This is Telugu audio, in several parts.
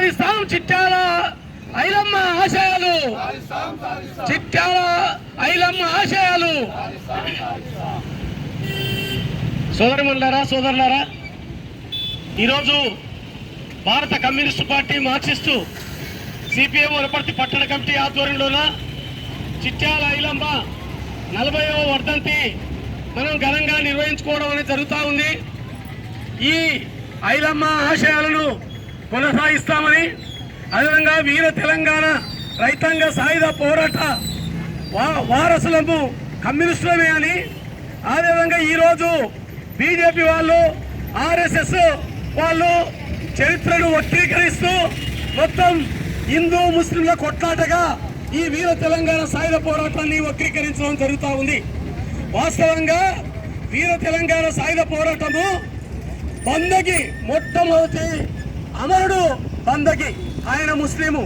సాధిస్తాం చిట్యాల ఐలమ్మ ఆశయాలు, చిట్యాల ఐలమ్మ ఆశయాలు. సోదరిమణులారా, సోదరులారా, ఈరోజు భారత communist party Marxist CPM Wanaparthy పట్టణ కమిటీ ఆధ్వర్యంలోన చిట్యాల ఐలమ్మ 40వ వర్ధంతి మనం ఘనంగా నిర్వహించుకోవడం అనేది జరుగుతూ ఉంది. ఈ ఐలమ్మ ఆశయాలను కొనసాగిస్తామని, అదేవిధంగా వీర తెలంగాణ రైతాంగ సాయుధ పోరాట వారసులము కమ్యూనిస్టులమే అని, అదేవిధంగా ఈరోజు బీజేపీ వాళ్ళు, ఆర్ఎస్ఎస్ వాళ్ళు చరిత్రను వక్రీకరిస్తూ మొత్తం హిందూ ముస్లింల కొట్లాటగా ఈ వీర తెలంగాణ సాయుధ పోరాటాన్ని వక్రీకరించడం జరుగుతూ ఉంది. వాస్తవంగా వీర తెలంగాణ సాయుధ పోరాటము బందకి మొట్టమొదటి అమరుడు బందకి. ఆయన ముస్లింను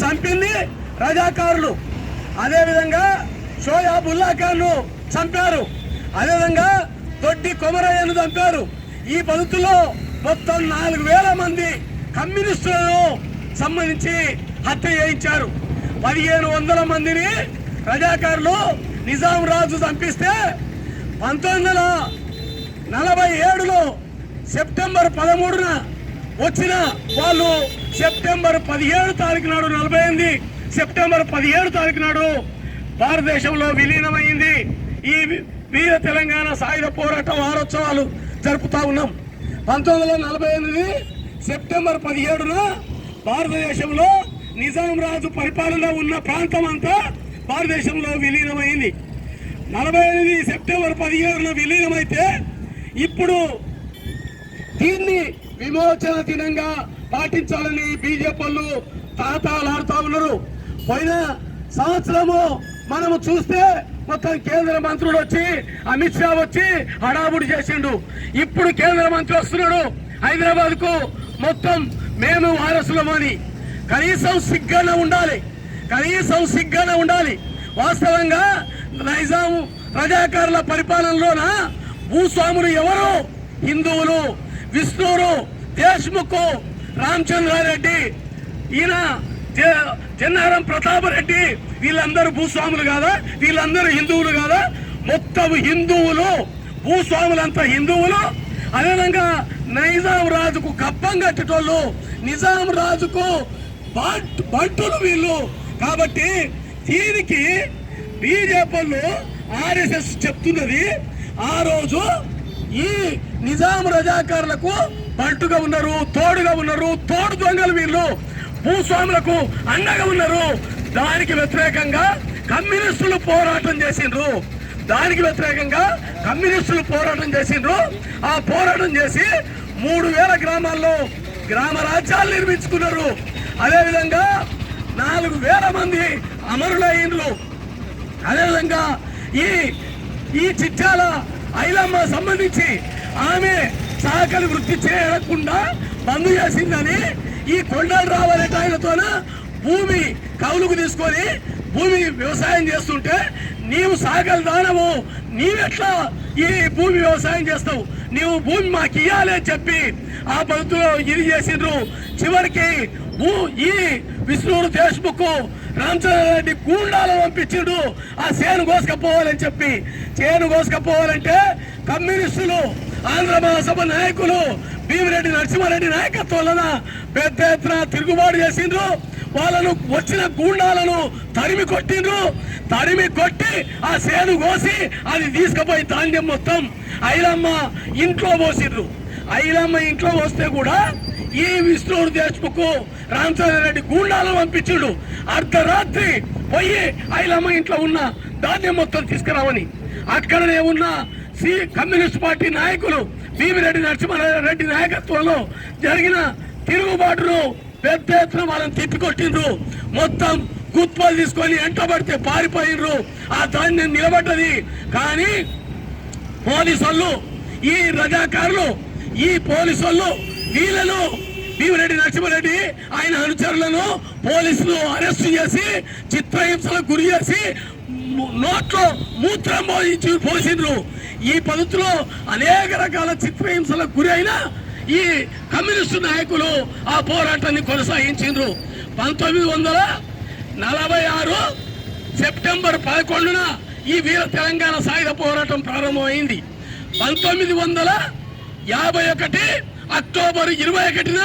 చంపింది రజాకారులు. అదేవిధంగా షోయాబుల్లా ఖాన్ను చంపారు. అదేవిధంగా దొడ్డి కొమరయ్యను చంపారు. ఈ పద్ధతిలో మొత్తం 4000 మంది కమ్యూనిస్టులను సంబంధించి హత్య చేయించారు. 1500 మందిని రజాకారులు నిజాం రాజు చంపిస్తే 1947లో సెప్టెంబర్ 13న వచ్చిన వాళ్ళు సెప్టెంబర్ 17 తారీఖు నాడు 48 సెప్టెంబర్ 17 తారీఖు నాడు భారతదేశంలో విలీనమైంది. ఈ వీర తెలంగాణ సాయుధ పోరాట వారోత్సవాలు జరుపుతా ఉన్నాం. 1948 సెప్టెంబర్ 17న భారతదేశంలో నిజాం రాజు పరిపాలన ఉన్న ప్రాంతం అంతా భారతదేశంలో విలీనమైంది. 48 సెప్టెంబర్ 17న విలీనమైతే ఇప్పుడు దీన్ని విమోచన దినంగా పాటించాలని బీజేపీ వాళ్ళు తాతాలాడుతూ ఉన్నారు. పోయిన సంవత్సరము మనము చూస్తే మొత్తం కేంద్ర మంత్రులు వచ్చి, అమిత్ షా వచ్చి హడావుడి చేసిండు. ఇప్పుడు కేంద్ర మంత్రి వస్తున్నాడు హైదరాబాద్ కు, మొత్తం మేము వారసులమని. కనీసం సిగ్గానే ఉండాలి. వాస్తవంగా నైజాం రజాకారుల పరిపాలనలోన భూస్వాములు ఎవరు? హిందువులు. విష్ణురు, దేశ్ముఖ్, రామచంద్రారెడ్డి, ఈయన చెన్నారం ప్రతాపరెడ్డి, వీళ్ళందరూ భూస్వాములు కాదా? వీళ్ళందరూ హిందువులు కాదా? మొత్తం హిందువులు, భూస్వాములంతా హిందువులు. అదేవిధంగా నైజాం రాజుకు కప్పం కట్టేటోళ్ళు, నిజాం రాజుకు బంటులు వీళ్ళు. కాబట్టి దీనికి బీజేపీ ఆర్ఎస్ఎస్ చెప్తున్నది, ఆ రోజు ఈ నిజాం రజాకారులకు బంటుగా ఉన్నారు, తోడుగా ఉన్నారు, తోడు దొంగలు వీళ్ళు, భూస్వాములకు అండగా ఉన్నారు. దానికి వ్యతిరేకంగా కమ్యూనిస్టులు పోరాటం చేసిండ్రు. ఆ పోరాటం చేసి 3000 గ్రామాల్లో గ్రామ రాజ్యాలు నిర్మించుకున్నారు. అదేవిధంగా 4000 మంది అమరులైనరు. అదేవిధంగా ఈ చిట్యాల ఐలమ్మ సంబంధించి ఆమె సహకారి వృత్తి చేయకుండా బంద్ చేసిందని ఈ కొండలు రావాలంటే ఆయనతోన భూమి కౌలుకు తీసుకొని భూమి వ్యవసాయం చేస్తుంటే, నీవు సాగలు దానవు, నీవెట్లా ఈ భూమి వ్యవసాయం చేస్తావు, నీవు భూమి మాకు ఇయ్యాలి అని చెప్పి ఆ పద్ధతిలో ఇది చేసిండ్రు. చివరికి ఈ విష్ణుడు, దేశ్ముఖ్, రామచంద్రారెడ్డి గూండాలను పంపించిండు ఆ చేను కోసుకపోవాలని చెప్పి. చేను కోసుకపోవాలంటే కమ్యూనిస్టులు, ఆంధ్ర మహాసభ నాయకులు, భీమిరెడ్డి నరసింహారెడ్డి నాయకత్వంలో పెద్ద ఎత్తున తిరుగుబాటు చేసిండ్రు. వాళ్ళను వచ్చిన గూండాలను తరిమి కొట్టి ఆ చేను కోసి అది తీసుకుపోయి ధాన్యం మొత్తం ఐలమ్మ ఇంట్లో పోసిండ్రు. ఐలమ్మ ఇంట్లో పోస్తే కూడా ఈ విష్ణుడు, దేశ్ముఖ్, రామచంద్రారెడ్డి గూండాలను పంపించిండు. అర్ధరాత్రి పోయి ఐలమ్మ ఇంట్లో ఉన్న ధాన్యం మొత్తం తీసుకురావని. అక్కడనే ఉన్న కమ్యూనిస్ట్ పార్టీ నాయకులు భీమిరెడ్డి నరసింహారెడ్డి నాయకత్వంలో జరిగిన తిరుగుబాటును పెద్ద ఎత్తున వాళ్ళని తిప్పికొట్టిండ్రు. మొత్తం గుత్పలు తీసుకొని ఎంటబడితే పారిపోయినరు. ఆ ధాన్యం నిలబడ్డది. కానీ పోలీసు ఈ రజాకారులు, ఈ పోలీసు వీళ్ళను, భీమిరెడ్డి నరసింహారెడ్డి ఆయన అనుచరులను పోలీసులు అరెస్ట్ చేసి చిత్రహింసలకు గురి చేసి నోట్లో మూత్రం పోసిండ్రు. ఈ పద్ధతిలో అనేక రకాల చిత్రహింసలకు గురి అయినా ఈ కమ్యూనిస్టు నాయకులు ఆ పోరాటాన్ని కొనసాగించారు. 1946 సెప్టెంబర్ 11న ఈ వీర తెలంగాణ సాయుధ పోరాటం ప్రారంభమైంది. 1951 అక్టోబర్ 21న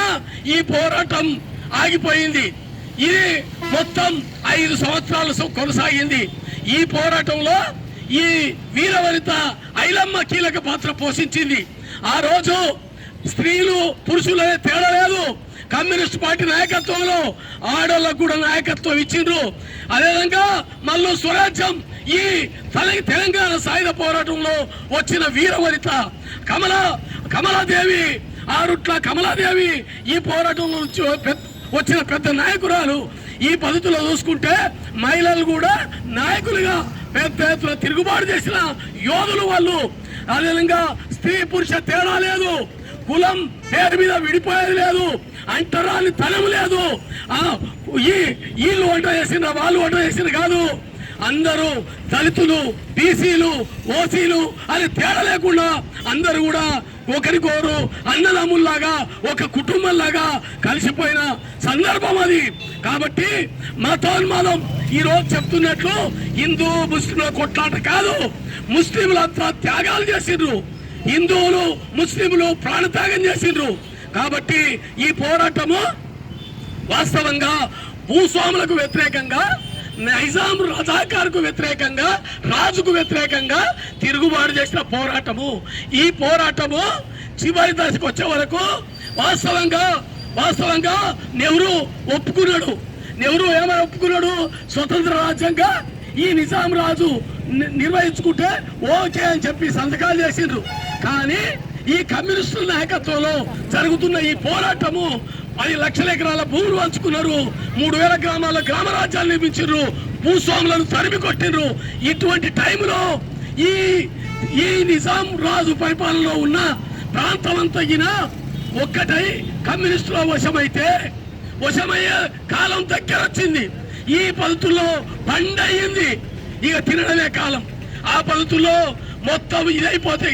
ఈ పోరాటం ఆగిపోయింది. ఇది మొత్తం 5 సంవత్సరాలు కొనసాగింది. ఈ పోరాటంలో ఈ వీరవనిత ఐలమ్మ కీలక పాత్ర పోషించింది. ఆ రోజు స్త్రీలు పురుషులనే తేడా లేదు. కమ్యూనిస్ట్ పార్టీ నాయకత్వంలో ఆడోళ్ళకు కూడా నాయకత్వం ఇచ్చిండ్రు. అదేవిధంగా మల్లు స్వరాజ్యం ఈ తెలంగాణ సాయుధ పోరాటంలో వచ్చిన వీరవనిత కమలాదేవి, ఆరుట్ల కమలాదేవి ఈ పోరాటంలో వచ్చిన పెద్ద నాయకురాలు. ఈ పద్ధతిలో చూసుకుంటే మహిళలు కూడా నాయకులుగా పెద్ద ఎత్తున తిరుగుబాటు చేసిన యోధులు వాళ్ళు. అదేవిధంగా స్త్రీ పురుష తేడా లేదు, కులం పేరు మీద విడిపోయేది లేదు, అంటరాని తనం లేదు. వీళ్ళు వంట చేసిన వాళ్ళు వంట చేసిన కాదు. అందరూ దళితులు, బీసీలు, ఓసీలు అని తేడా లేకుండా అందరూ కూడా ఒకరికొరు అన్నదమ్ముల్లాగా ఒక కుటుంబంలాగా కలిసిపోయిన సందర్భం అది. కాబట్టి మతోన్మాదం ఈ రోజు చెప్తున్నట్లు హిందూ ముస్లింల కొట్లాట కాదు. ముస్లింలంతా త్యాగాలు చేసిండ్రు, హిందువులు ముస్లింలు ప్రాణత్యాగం చేసిండ్రు. కాబట్టి ఈ పోరాటము వాస్తవంగా భూస్వాములకు వ్యతిరేకంగా, నైజాం రజాకార్కు వ్యతిరేకంగా, రాజుకు వ్యతిరేకంగా తిరుగుబాటు చేసిన పోరాటము. ఈ పోరాటము చివరి దశకు వచ్చే వరకు వాస్తవంగా నెహ్రూ ఒప్పుకున్నాడు. నెహ్రూ ఏమని ఒప్పుకున్నాడు? స్వతంత్ర రాజ్యంగా ఈ నిజాం రాజు నిర్వహించుకుంటే ఓకే అని చెప్పి సంతకాలు చేసిండ్రు. కానీ ఈ కమ్యూనిస్టుల నాయకత్వంలో జరుగుతున్న ఈ పోరాటము 10 లక్షల ఎకరాల భూములు పంచుకున్నారు, 3000 గ్రామాల గ్రామ రాజ్యాలు నిర్మించారు, భూస్వాములను తరిమి కొట్టిండ్రు. ఇటువంటి టైంలో ఈ నిజాం రాజు పరిపాలనలో ఉన్న ప్రాంతం అంతా ఒక్కటై కమ్యూనిస్టుల వశమయ్యే కాలం దగ్గర వచ్చింది. ఈ పద్ధతుల్లో పండయింది, ఇక తినడమే కాలం. ఆ పద్ధతుల్లో మొత్తం ఇదైపోతే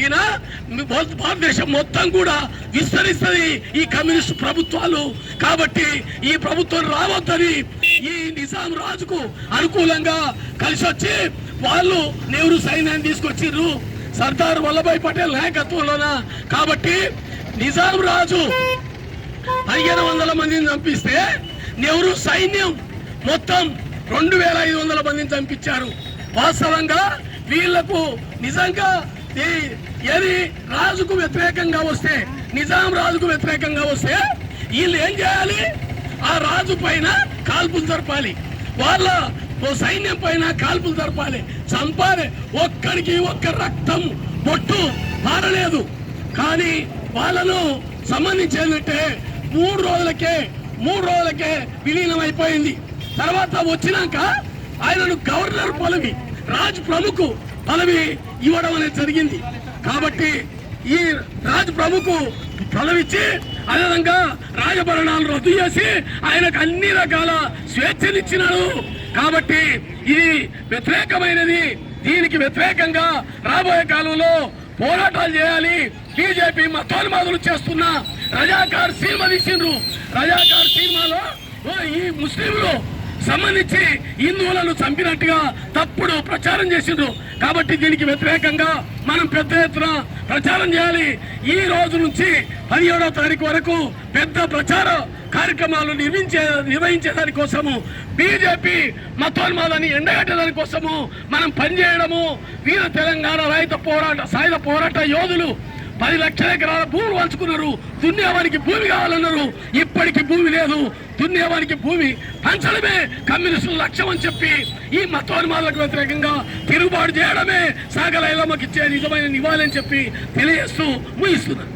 భారతదేశం మొత్తం కూడా విస్తరిస్తుంది ఈ కమ్యూనిస్ట్ ప్రభుత్వాలు. కాబట్టి ఈ ప్రభుత్వం రావద్దని ఈ నిజాం రాజుకు అనుకూలంగా కలిసి వచ్చి వాళ్ళు నెహ్రూ సైన్యాన్ని తీసుకొచ్చిర్రు, సర్దార్ వల్లభాయ్ పటేల్ నాయకత్వంలోన. కాబట్టి నిజాం రాజు 1500 మందిని చంపిస్తే నెహ్రూ సైన్యం మొత్తం 2500 మందిని చంపించారు. వాస్తవంగా వీళ్లకు నిజంగా ఏది రాజుకు వ్యతిరేకంగా వస్తే, నిజాం రాజుకు వ్యతిరేకంగా వస్తే వీళ్ళు ఏం చేయాలి? ఆ రాజు పైన కాల్పులు జరపాలి, వాళ్ళ సైన్యం పైన కాల్పులు జరపాలి, చంపాలి. ఒక్కడికి ఒక్క రక్తం బొట్టు మారలేదు. కానీ వాళ్ళను సంబంధించేదంటే 3 రోజులకే విలీనం అయిపోయింది. తర్వాత వచ్చినాక ఆయనను గవర్నర్ పదవి, రాజ్ ప్రముఖ్ పదవి ఇవ్వడం అనేది జరిగింది. కాబట్టి ఈ రాజ్ ప్రముఖ్ పదవిచ్చి అదేవిధంగా రాజభరణాలు రద్దు చేసి ఆయనకు అన్ని రకాల స్వేచ్ఛనిచ్చినాడు. కాబట్టి ఇది వ్యతిరేకమైనది. దీనికి వ్యతిరేకంగా రాబోయే కాలంలో పోరాటాలు చేయాలి. బీజేపీ మతోన్మాదులు చేస్తున్న రజాకార్ సినిమా తీసిండ్రు. రజాకార్ సినిమాలో ఈ ముస్లింలు సంబంధించి హిందువులను చంపినట్టుగా తప్పుడు ప్రచారం చేసిండ్రు. కాబట్టి దీనికి వ్యతిరేకంగా మనం పెద్ద ఎత్తున ప్రచారం చేయాలి. ఈ రోజు నుంచి 17వ తారీఖు వరకు పెద్ద ప్రచార కార్యక్రమాలు నిర్వహించేదాని కోసము, బీజేపీ మతోన్మాదాన్ని ఎండగట్టేదాని కోసము మనం పనిచేయడము. వీర తెలంగాణ సాయుధ పోరాట యోధులు 10 లక్షల ఎకరాల భూములు పంచుకున్నారు. దున్నేవానికి భూమి కావాలన్నారు. ఇప్పటికీ భూమి లేదు. దున్నేవానికి భూమి పంచడమే కమ్యూనిస్టుల లక్ష్యం అని చెప్పి ఈ మతోన్మాదాలకు వ్యతిరేకంగా తిరుగుబాటు చేయడమే సాగల ఐలమ్మకి ఇచ్చే నిజమైన నివాళి అని చెప్పి తెలియజేస్తూ ముగిస్తున్నారు.